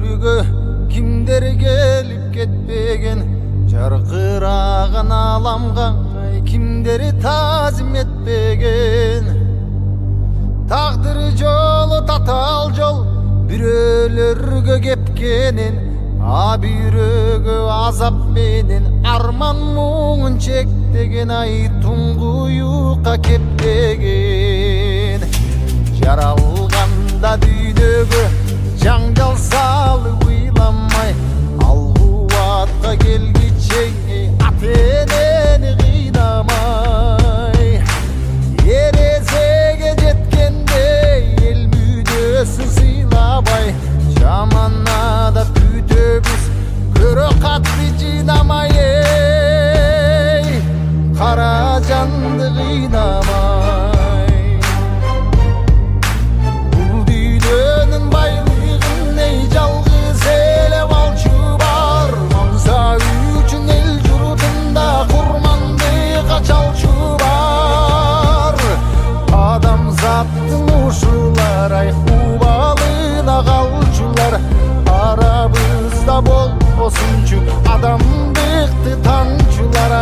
өлкөгө кимдер келип кетпеген, жаркыраган аламга кимдер таазим этпеген. Тагдыр жолу татаал жол бирөөлөргө кепкенин, бирөөгө азап менен арман муңун чектеген, туңгуюкка кептеген. Жаралганда дүйнөгө жаңжал салып ыйламай, ал кубатка келгиче ата энени кыйнамай. Эрезеге жеткенде эл мүдөсүн сыйлабай, жаманада күтөбүз көрө катты жыйнамай. Кара жанды кыйнамай, бул дүйнөнүн байлыгын жалгыз эле балчу бар. Маңса үчүн эл журтунда курмандыкка чалчу бар. Адамзаттын ушулар убалына калчулар, арабызда болбосунчу адамдыкты танчулар.